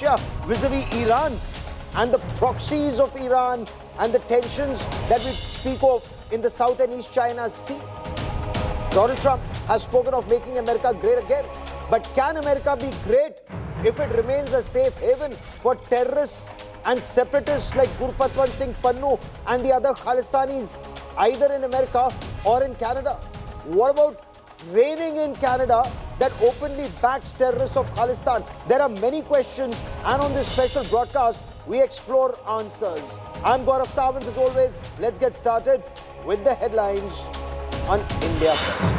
Asia vis-a-vis Iran and the proxies of Iran and the tensions that we speak of in the South and East China Sea. Donald Trump has spoken of making America great again. But can America be great if it remains a safe haven for terrorists and separatists like Gurpatwant Singh Pannu and the other Khalistanis, either in America or in Canada? What about reigning in Canada that openly backs terrorists of Khalistan? There are many questions, and on this special broadcast, we explore answers. I'm Gaurav Sawant, as always. Let's get started with the headlines on India First.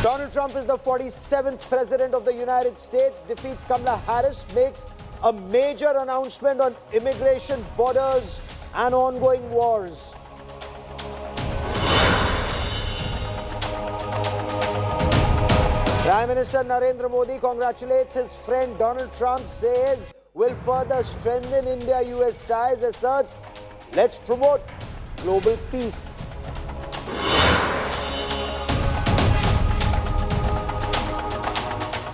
Donald Trump is the 47th President of the United States, defeats Kamala Harris, makes a major announcement on immigration, borders, and ongoing wars. Prime Minister Narendra Modi congratulates his friend Donald Trump, says will further strengthen India-US ties, asserts, let's promote global peace.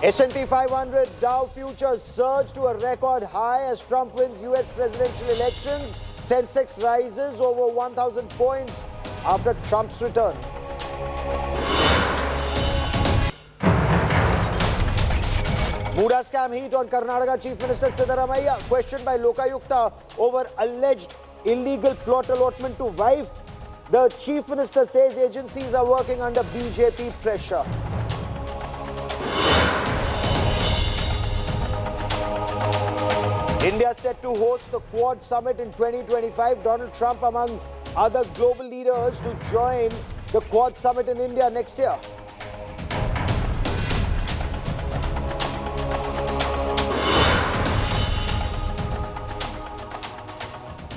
S&P 500 Dow futures surge to a record high as Trump wins US presidential elections. Sensex rises over 1,000 points after Trump's return. Muda scam heat on Karnataka Chief Minister Siddaramaiah, questioned by Lokayukta over alleged illegal plot allotment to wife. The Chief Minister says agencies are working under BJP pressure. India set to host the Quad Summit in 2025. Donald Trump among other global leaders to join the Quad Summit in India next year.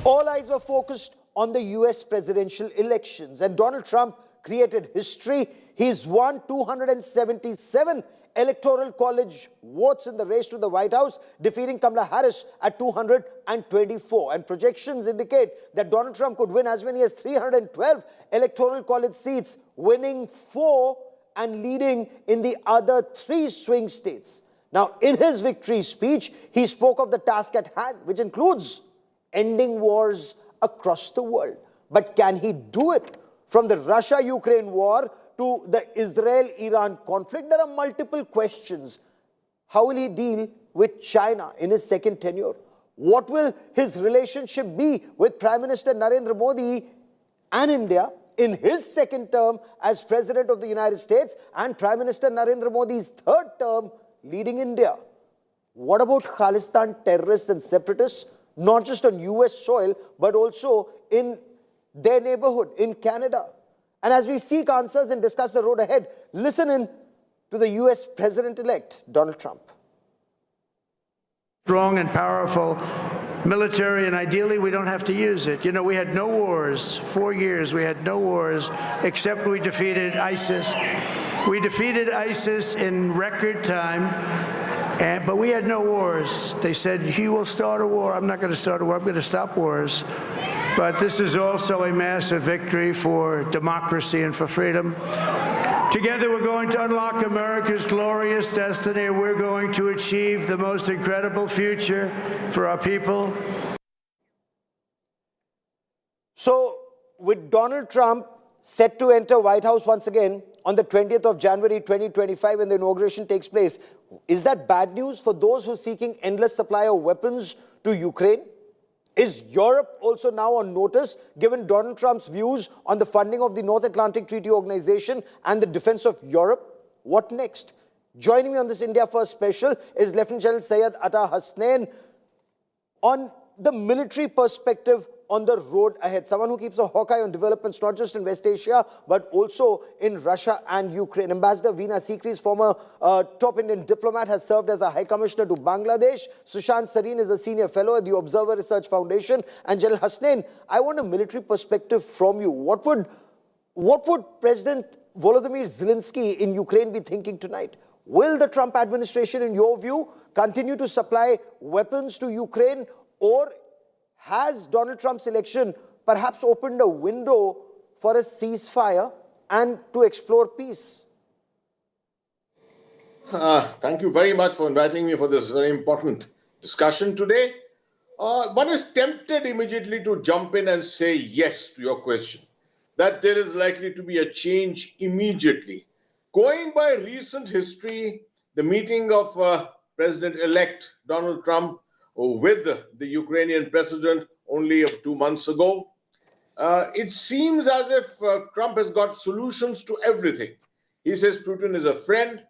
All eyes were focused on the US presidential elections, and Donald Trump created history. He's won 277 electoral college votes in the race to the White House, defeating Kamala Harris at 224. And projections indicate that Donald Trump could win as many as 312 electoral college seats, winning 4 and leading in the other 3 swing states. Now, in his victory speech, he spoke of the task at hand, which includes ending wars across the world. But can he do it? From the Russia-Ukraine war to the Israel-Iran conflict, there are multiple questions. How will he deal with China in his second tenure? What will his relationship be with Prime Minister Narendra Modi and India in his second term as President of the United States and Prime Minister Narendra Modi's third term leading India? What about Khalistan terrorists and separatists, not just on US soil, but also in their neighborhood, in Canada? And as we seek answers and discuss the road ahead, listen in to the US President-elect, Donald Trump. Strong and powerful military, and ideally we don't have to use it. You know, we had no wars, 4 years we had no wars, except we defeated ISIS. We defeated ISIS in record time, but we had no wars. They said, he will start a war. I'm not going to start a war. I'm going to stop wars. But this is also a massive victory for democracy and for freedom. Together, we're going to unlock America's glorious destiny. We're going to achieve the most incredible future for our people. So, with Donald Trump set to enter White House once again on the 20th of January 2025 when the inauguration takes place, is that bad news for those who are seeking endless supply of weapons to Ukraine? Is Europe also now on notice, given Donald Trump's views on the funding of the North Atlantic Treaty Organization and the defense of Europe? What next? Joining me on this India First special is Lieutenant General Syed Ata Hasnain on the military perspective on the road ahead. Someone who keeps a hawk eye on developments not just in West Asia, but also in Russia and Ukraine. Ambassador Veena Sikri's former top Indian diplomat has served as a High Commissioner to Bangladesh. Sushant Sareen is a senior fellow at the Observer Research Foundation. And General Hasnain, I want a military perspective from you. What would President Volodymyr Zelensky in Ukraine be thinking tonight? Will the Trump administration, in your view, continue to supply weapons to Ukraine, or has Donald Trump's election perhaps opened a window for a ceasefire and to explore peace? Thank you very much for inviting me for this very important discussion today. One is tempted immediately to jump in and say yes to your question, that there is likely to be a change immediately. Going by recent history, the meeting of President elect Donald Trump with the Ukrainian president only 2 months ago, it seems as if Trump has got solutions to everything. He says Putin is a friend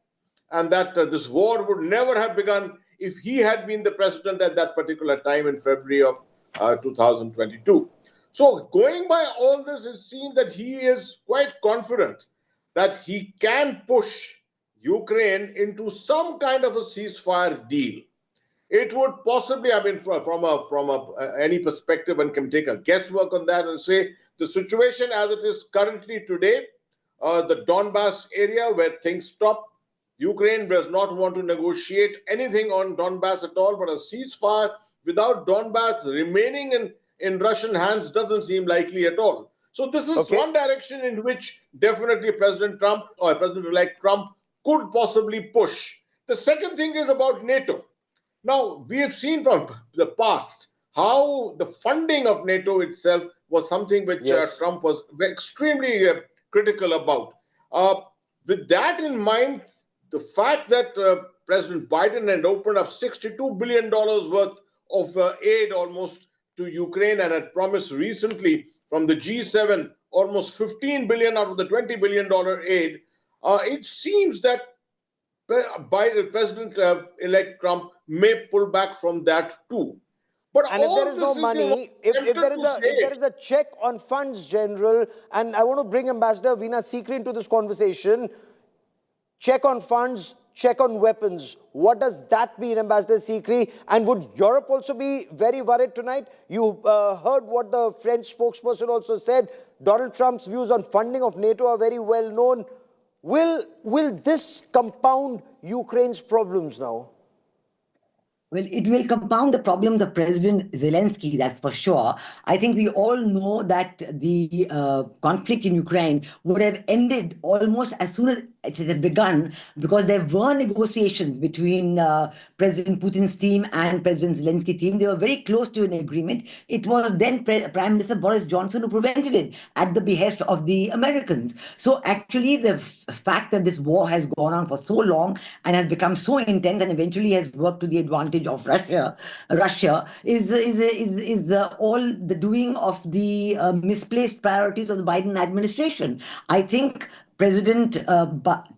and that this war would never have begun if he had been the president at that particular time in February of 2022. So, going by all this, it seems that he is quite confident that he can push Ukraine into some kind of a ceasefire deal. It would possibly, I mean, any perspective, one can take a guesswork on that and say the situation as it is currently today, the Donbass area where things stop, Ukraine does not want to negotiate anything on Donbass at all, but a ceasefire without Donbass remaining in Russian hands doesn't seem likely at all. So this is one direction in which definitely President Trump or President-elect Trump could possibly push. The second thing is about NATO. Now, we have seen from the past how the funding of NATO itself was something which Trump was extremely critical about. With that in mind, the fact that President Biden had opened up $62 billion worth of aid almost to Ukraine and had promised recently from the G7 almost $15 billion out of the $20 billion aid, it seems that President-elect Trump may pull back from that too. But and if there is no money, if there is a check on funds, General, and I want to bring Ambassador Veena Sikri into this conversation, check on funds, check on weapons. What does that mean, Ambassador Sikri? And would Europe also be very worried tonight? You heard what the French spokesperson also said. Donald Trump's views on funding of NATO are very well known. Will this compound Ukraine's problems now? Well, it will compound the problems of President Zelensky, that's for sure. I think we all know that the conflict in Ukraine would have ended almost as soon as it had begun, because there were negotiations between President Putin's team and President Zelensky's team. They were very close to an agreement. It was then Prime Minister Boris Johnson who prevented it at the behest of the Americans. So actually, the fact that this war has gone on for so long and has become so intense and eventually has worked to the advantage of Russia is all the doing of the misplaced priorities of the Biden administration. I think President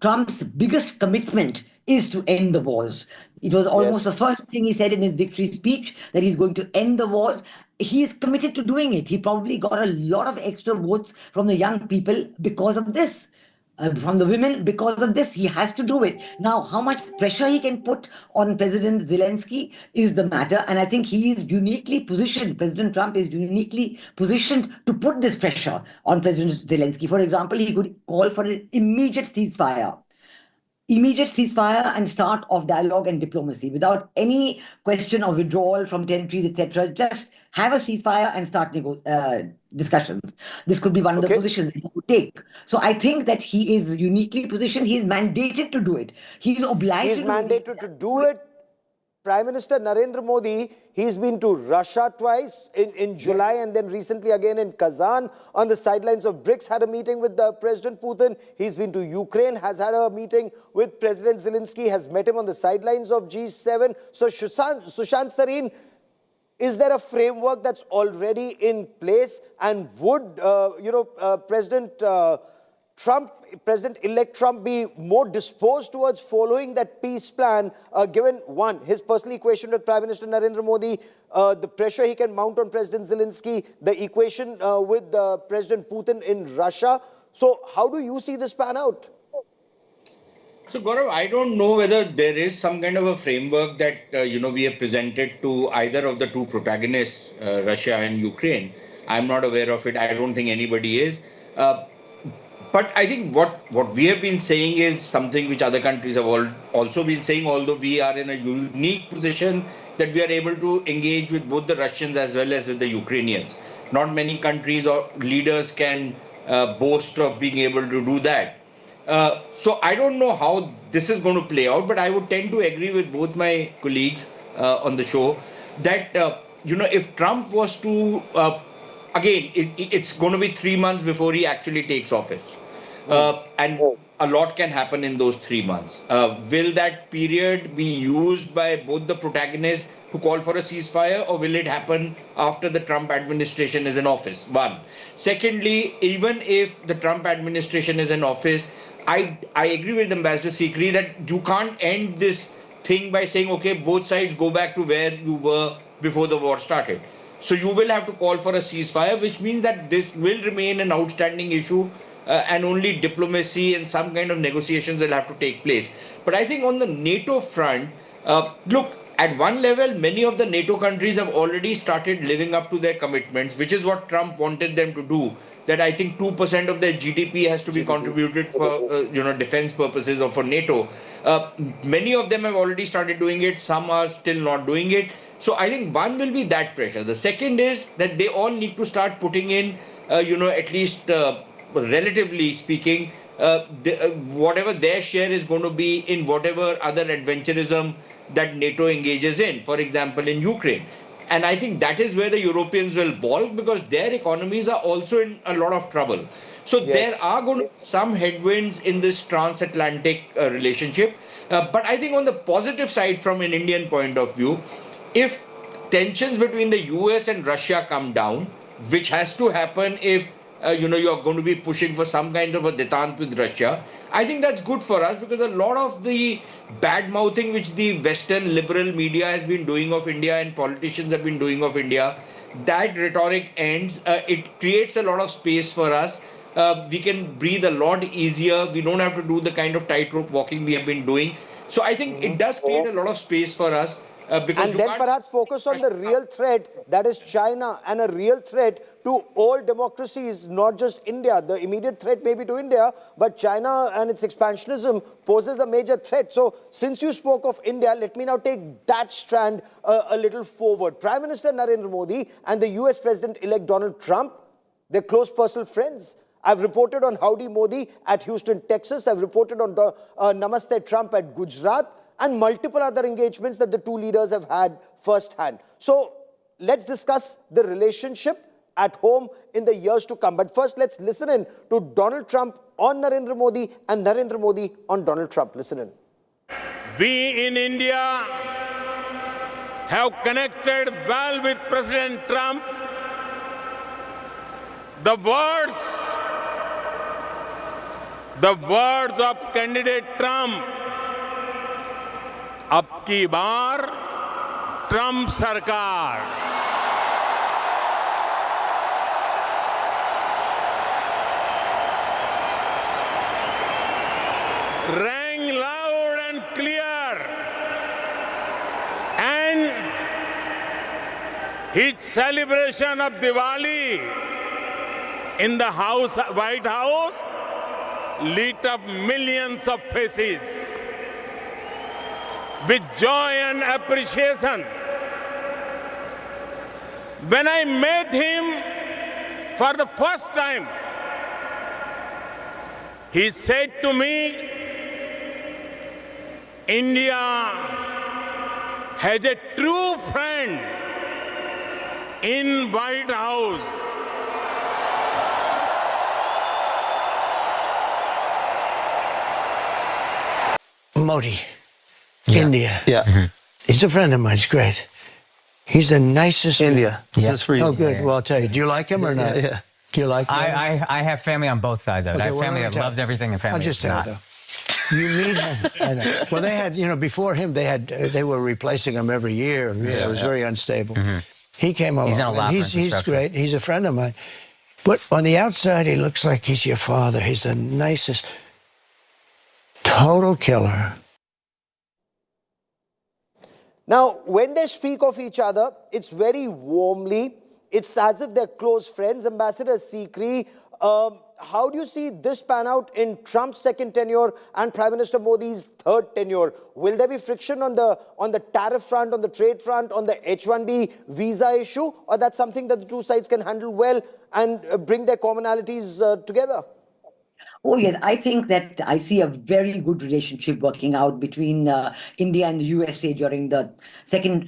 Trump's biggest commitment is to end the wars. It was almost the first thing he said in his victory speech, that he's going to end the wars. He is committed to doing it. He probably got a lot of extra votes from the young people because of this. From the women, because of this, he has to do it. Now, how much pressure he can put on President Zelensky is the matter. And I think he is uniquely positioned, President Trump is uniquely positioned to put this pressure on President Zelensky. For example, he could call for an immediate ceasefire and start of dialogue and diplomacy without any question of withdrawal from territories, etc. Just have a ceasefire and start discussions. This could be one of the positions that he could take. So I think that he is uniquely positioned. He is mandated to do it. He is obliged He is mandated to do it. Prime Minister Narendra Modi, he's been to Russia twice in July and then recently again in Kazan. On the sidelines of BRICS, had a meeting with President Putin. He's been to Ukraine, has had a meeting with President Zelensky, has met him on the sidelines of G7. So Sushant Sareen, is there a framework that's already in place? And would, President-elect Trump be more disposed towards following that peace plan, given, one, his personal equation with Prime Minister Narendra Modi, the pressure he can mount on President Zelensky, the equation with President Putin in Russia? So how do you see this pan out? So, Gaurav, I don't know whether there is some kind of a framework that, we have presented to either of the two protagonists, Russia and Ukraine. I'm not aware of it. I don't think anybody is. But I think what we have been saying is something which other countries have also been saying, although we are in a unique position that we are able to engage with both the Russians as well as with the Ukrainians. Not many countries or leaders can boast of being able to do that. So I don't know how this is going to play out, but I would tend to agree with both my colleagues on the show that if Trump was to again, it's going to be 3 months before he actually takes office. And a lot can happen in those 3 months. Will that period be used by both the protagonists to call for a ceasefire, or will it happen after the Trump administration is in office? One. Secondly, even if the Trump administration is in office, I agree with Ambassador Sikri that you can't end this thing by saying, okay, both sides go back to where you were before the war started. So you will have to call for a ceasefire, which means that this will remain an outstanding issue and only diplomacy and some kind of negotiations will have to take place. But I think on the NATO front, look, at one level, many of the NATO countries have already started living up to their commitments, which is what Trump wanted them to do. That I think 2% of their GDP has to be contributed for defense purposes or for NATO. Many of them have already started doing it. Some are still not doing it. So I think one will be that pressure. The second is that they all need to start putting in, at least relatively speaking, whatever their share is going to be in whatever other adventurism that NATO engages in, for example, in Ukraine. And I think that is where the Europeans will balk because their economies are also in a lot of trouble. So there are going to be some headwinds in this transatlantic relationship. But I think on the positive side, from an Indian point of view, if tensions between the US and Russia come down, which has to happen if you're going to be pushing for some kind of a détente with Russia, I think that's good for us because a lot of the bad mouthing which the Western liberal media has been doing of India and politicians have been doing of India, that rhetoric ends. It creates a lot of space for us. We can breathe a lot easier. We don't have to do the kind of tightrope walking we have been doing. So I think it does create a lot of space for us. And then perhaps focus on the real threat, that is China, and a real threat to all democracies, not just India. The immediate threat may be to India, but China and its expansionism poses a major threat. So since you spoke of India, let me now take that strand a little forward. Prime Minister Narendra Modi and the US President-elect Donald Trump, they're close personal friends. I've reported on Howdy Modi at Houston, Texas. I've reported on Namaste Trump at Gujarat, and multiple other engagements that the two leaders have had firsthand. So let's discuss the relationship at home in the years to come. But first, let's listen in to Donald Trump on Narendra Modi and Narendra Modi on Donald Trump. Listen in. We in India have connected well with President Trump. The words of candidate Trump, अब की बार Trump सरकार, rang loud and clear, and his celebration of Diwali in the White House lit up millions of faces with joy and appreciation. When I met him for the first time, he said to me, India has a true friend in White House. Modi, India. Yeah. He's a friend of mine. He's great. He's the nicest. India. This is for you. Oh, good. Well, I'll tell you. Do you like him or not? Yeah. Do you like him? I have family on both sides of it. Okay, I have well, family let me that tell loves you. everything and family I'll just that's tell not. you, though. You meet him. I know. Well, they had, before him, they were replacing him every year. It was very unstable. He came along. He's in a lot and he's great. He's a friend of mine. But on the outside, he looks like he's your father. He's the nicest, total killer. Now, when they speak of each other, it's very warmly. It's as if they're close friends. Ambassador Sikri, how do you see this pan out in Trump's second tenure and Prime Minister Modi's third tenure? Will there be friction on the tariff front, on the trade front, on the H-1B visa issue? Or that's something that the two sides can handle well and bring their commonalities together? Oh, yes. I think that I see a very good relationship working out between India and the USA during the second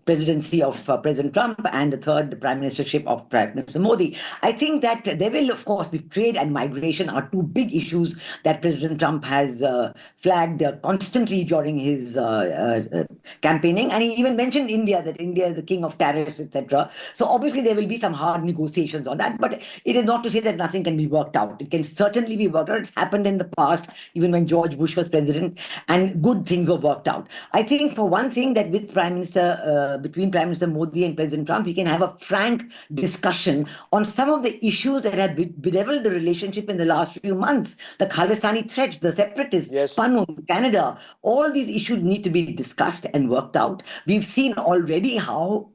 presidency of President Trump and the third prime ministership of Prime Minister Modi. I think that there will, of course, be trade and migration are two big issues that President Trump has flagged constantly during his campaigning. And he even mentioned India, that India is the king of tariffs, etc. So obviously there will be some hard negotiations on that. But it is not to say that nothing can be worked out. It can certainly be worked out. It's happened in the past, even when George Bush was president, and good things were worked out. I think, for one thing, that with between Prime Minister Modi and President Trump, we can have a frank discussion on some of the issues that have bedeviled the relationship in the last few months. The Khalistani threats, the separatists, Yes. Panun, Canada, all these issues need to be discussed and worked out. We've seen already how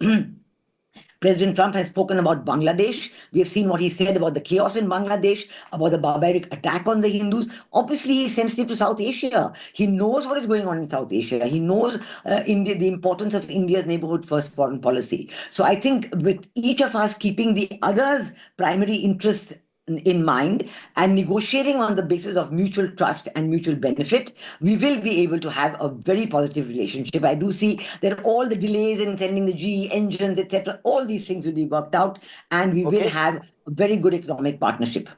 President Trump has spoken about Bangladesh. We have seen what he said about the chaos in Bangladesh, about the barbaric attack on the Hindus. Obviously, he's sensitive to South Asia. He knows what is going on in South Asia. He knows India, the importance of India's neighborhood first foreign policy. So I think with each of us keeping the other's primary interests in mind and negotiating on the basis of mutual trust and mutual benefit, we will be able to have a very positive relationship. I do see that all the delays in sending the GE engines, etc., all these things will be worked out, and we will have a very good economic partnership.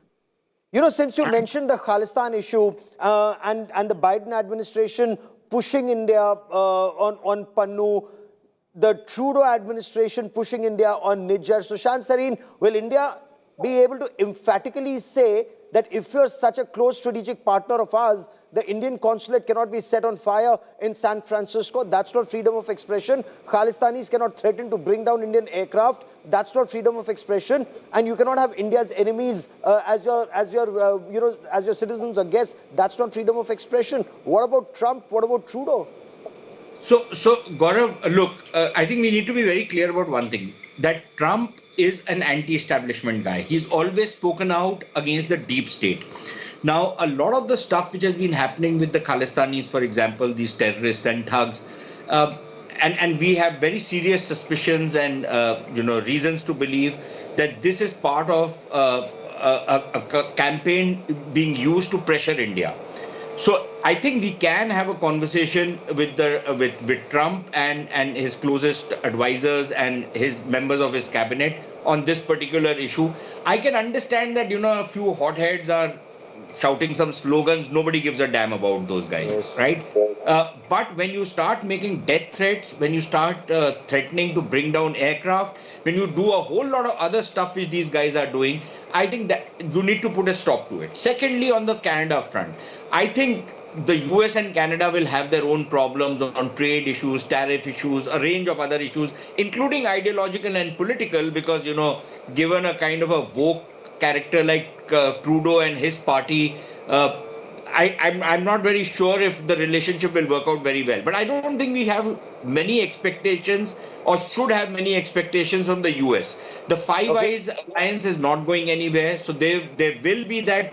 You know, since you mentioned the Khalistan issue and the Biden administration pushing India on Pannu, the Trudeau administration pushing India on Niger, Sushant Sareen, will India be able to emphatically say that if you're such a close strategic partner of ours, the Indian consulate cannot be set on fire in San Francisco? That's not freedom of expression. Khalistanis cannot threaten to bring down Indian aircraft. That's not freedom of expression. And you cannot have India's enemies as your citizens or guests. That's not freedom of expression. What about Trump? What about Trudeau? So Gaurav, look, I think we need to be very clear about one thing, that Trump is an anti-establishment guy. He's always spoken out against the deep state. Now, a lot of the stuff which has been happening with the Khalistanis, for example, these terrorists and thugs, and we have very serious suspicions and reasons to believe that this is part of a campaign being used to pressure India. So I think we can have a conversation with Trump and his closest advisors and his members of his cabinet on this particular issue. I can understand that a few hotheads are shouting some slogans. Nobody gives a damn about those guys, yes, right? But when you start making death threats, when you start threatening to bring down aircraft, when you do a whole lot of other stuff which these guys are doing, I think that you need to put a stop to it. Secondly, on the Canada front, I think the US and Canada will have their own problems on trade issues, tariff issues, a range of other issues, including ideological and political, because, given a kind of a woke character like Trudeau and his party, I'm not very sure if the relationship will work out very well. But I don't think we have many expectations or should have many expectations from the US. The Five Eyes alliance is not going anywhere. So there will be that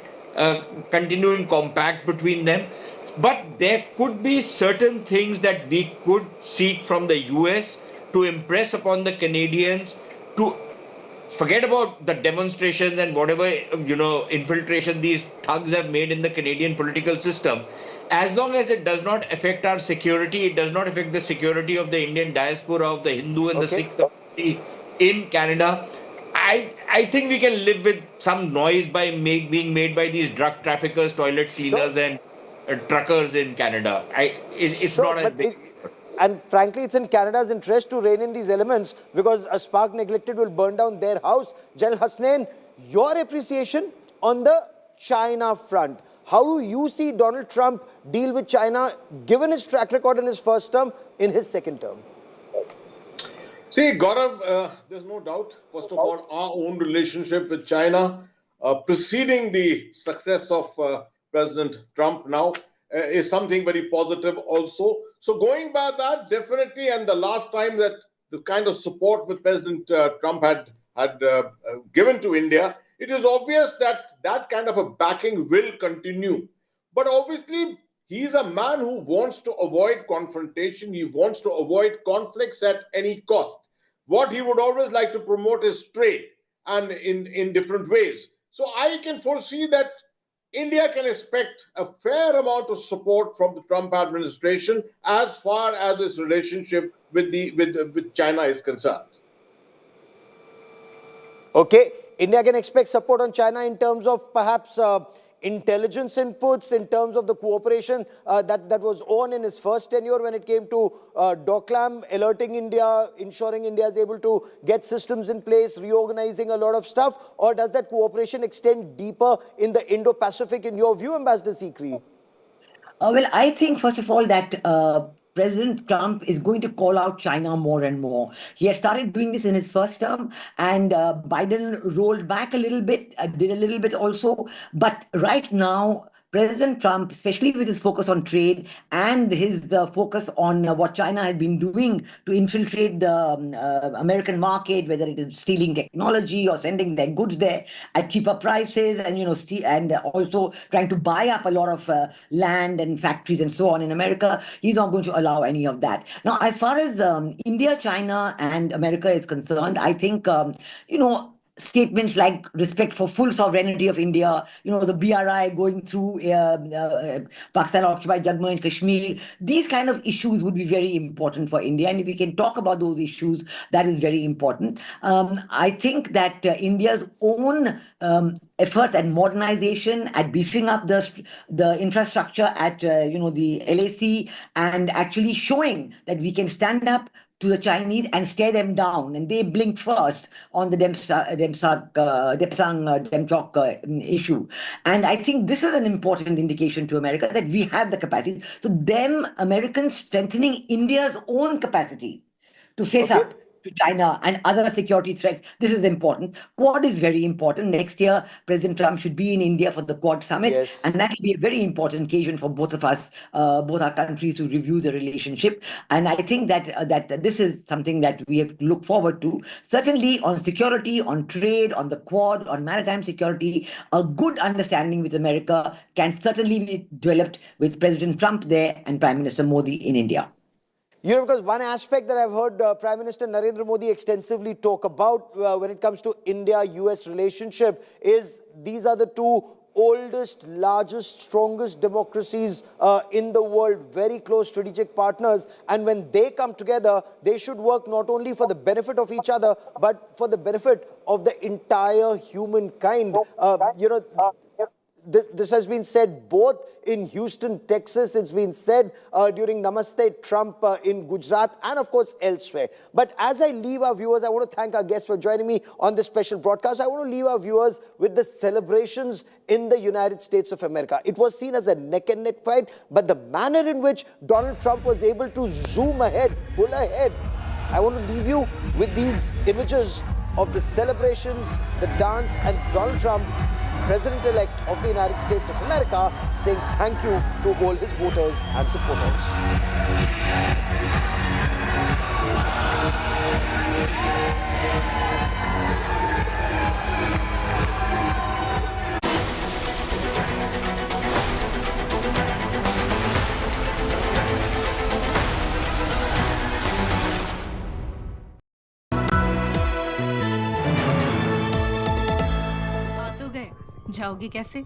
continuing compact between them. But there could be certain things that we could seek from the US to impress upon the Canadians, to forget about the demonstrations and whatever, infiltration these thugs have made in the Canadian political system. As long as it does not affect our security, it does not affect the security of the Indian diaspora, of the Hindu and the Sikh community in Canada, I think we can live with some noise being made by these drug traffickers, toilet cleaners, and truckers in Canada. It's not a big... And frankly, it's in Canada's interest to rein in these elements, because a spark neglected will burn down their house. Jalal Hasnain, your appreciation on the China front. How do you see Donald Trump deal with China, given his track record in his first term, in his second term? See, Gaurav, there's no doubt, first of all, our own relationship with China, preceding the success of President Trump now, is something very positive also. So going by that, definitely, and the last time that the kind of support that President Trump had given to India, it is obvious that that kind of a backing will continue. But obviously, he's a man who wants to avoid confrontation. He wants to avoid conflicts at any cost. What he would always like to promote is trade, and in different ways. So I can foresee that India can expect a fair amount of support from the Trump administration as far as its relationship with China is concerned. Okay, India can expect support on China in terms of perhaps intelligence inputs, in terms of the cooperation that was on in his first tenure when it came to Doklam, alerting India, ensuring India is able to get systems in place, reorganizing a lot of stuff, or does that cooperation extend deeper in the Indo-Pacific in your view, Ambassador Sikri? Well, I think, first of all, that President Trump is going to call out China more and more. He had started doing this in his first term, and Biden rolled back a little bit, did a little bit also. But right now, President Trump, especially with his focus on trade and his focus on what China has been doing to infiltrate the American market, whether it is stealing technology or sending their goods there at cheaper prices, and and also trying to buy up a lot of land and factories and so on in America, he's not going to allow any of that. Now, as far as India, China, and America is concerned, I think statements like respect for full sovereignty of India, the BRI going through Pakistan-occupied Jammu and Kashmir, these kind of issues would be very important for India. And if we can talk about those issues, that is very important. I think that India's own efforts at modernization, at beefing up the infrastructure at the LAC, and actually showing that we can stand up to the Chinese and stare them down, and they blinked first on the Demchok issue. And I think this is an important indication to America that we have the capacity. So them, Americans, strengthening India's own capacity to face up to China and other security threats. This is important. Quad is very important. Next year, President Trump should be in India for the Quad summit. And that will be a very important occasion for both of us, both our countries, to review the relationship. And I think that this is something that we have to look forward to. Certainly on security, on trade, on the Quad, on maritime security, a good understanding with America can certainly be developed with President Trump there and Prime Minister Modi in India. Because one aspect that I've heard Prime Minister Narendra Modi extensively talk about when it comes to India-US relationship is these are the two oldest, largest, strongest democracies in the world, very close strategic partners. And when they come together, they should work not only for the benefit of each other, but for the benefit of the entire humankind. This has been said both in Houston, Texas. It's been said during Namaste Trump in Gujarat and, of course, elsewhere. But as I leave our viewers, I want to thank our guests for joining me on this special broadcast. I want to leave our viewers with the celebrations in the United States of America. It was seen as a neck-and-neck fight, but the manner in which Donald Trump was able to zoom ahead, pull ahead, I want to leave you with these images of the celebrations, the dance, and Donald Trump, President-elect of the United States of America, saying thank you to all his voters and supporters. जाओगी कैसे?